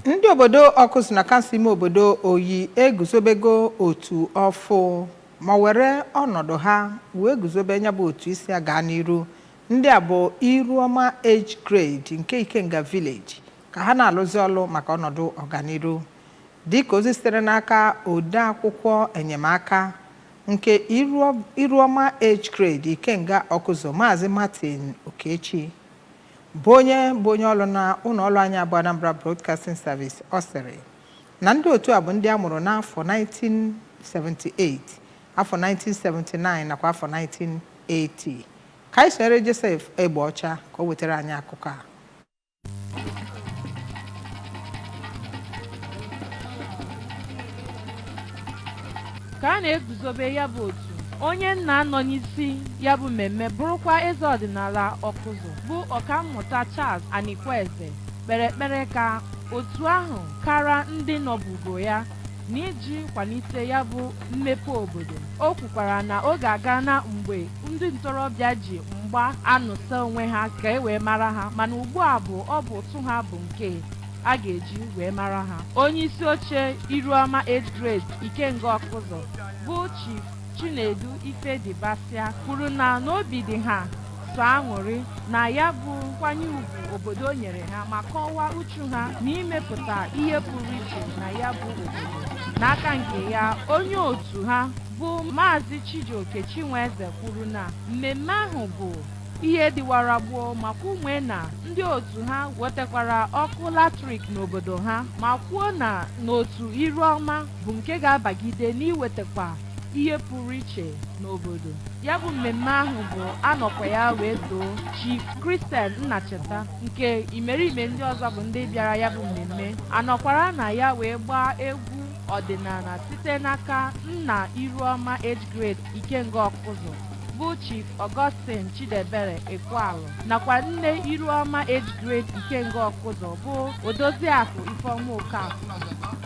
Ndị obodo Akwuzu na kansụl ime obodo Oyi eguzobego otu ọfụ ma were ọnọdụ ha wee guzobe nya bụ otu isi aga n'iru. Ndị a bụ Iruoma age grade nke Ikenga village ka ha na-alụzi ọlụ maka ọnọdụ ọganiru. Dịka ozi sitere n'aka ode akwụkwọ enyemaka nke Iruoma age grade Ikenga Akwuzu Maazị Martin Okechi bụ onye ọlụ na ụlọ ọrụ anyị abụọ Anambra Broadcasting Service ọ sịrị na ndị otu a bụ ndị a mụrụ n'afọ 1978, afọ 1979 nakwa afọ 1980. Ka anyị sonyere Joseph Egbeọcha ka o wetara anyị akụkọ a. Ka a na-eguzobe ya bụ otu onye nna nọ n'isi ya bụ mmemme bụrụkwa eze ọdịnala Akwuzu bụ ọkammụta Charles Anikweze kpere ekpere ka otu ahụ kara ndị nọbugo ya n'iji kwalite ya bụ mmepe obodo. O kwukwara na oge aga na mgbe ndị ntorobịa ji mgba anụsa onwe ha ka e wee mara ha, mana ugbu a ọ bụ ụtụ ha bụ nke a ga-eji wee mara ha. Onye isi oche Iruoma age grade Ikenga Akwuzu bụ Chief Chinedu Ifedibasia kwuru na n'obi dị ha so aṅụrị na ya bụ nkwanye ugwu obodo nyere ha ma kọwaa uchu ha n'imepụta ihe pụrụ iche na ya bụ obodo. N'aka nke ya, onye otu ha bụ Maazị Chijioke Chinweze kwuru na mmemme ahụ bụ ihe dịwara gboo ma kwuo na ndị otu ha wetakwara ọkụ latrik n'obodo ha ma kwuo na n'otu Iruoma bụ nke ga-abagide n'iwetakwa ihe pụrụ iche n'obodo. Ya bụ mmemme ahụ bụ anọkwa ya wee too Chief Christian Nnacheta nke imerime ndị ọzọ bụ ndị bịara ya bụ mmemme anọkwara na ya wee gbaa egwu ọdịnala site n'aka nna Iruoma age grade Ikenga Akwuzu bụ Chief Augustine Chidebere Ekwealụ nakwa nne Iruoma age grade Ikenga Akwuzu bụ Odoziakụ Ifeọma Okafọ.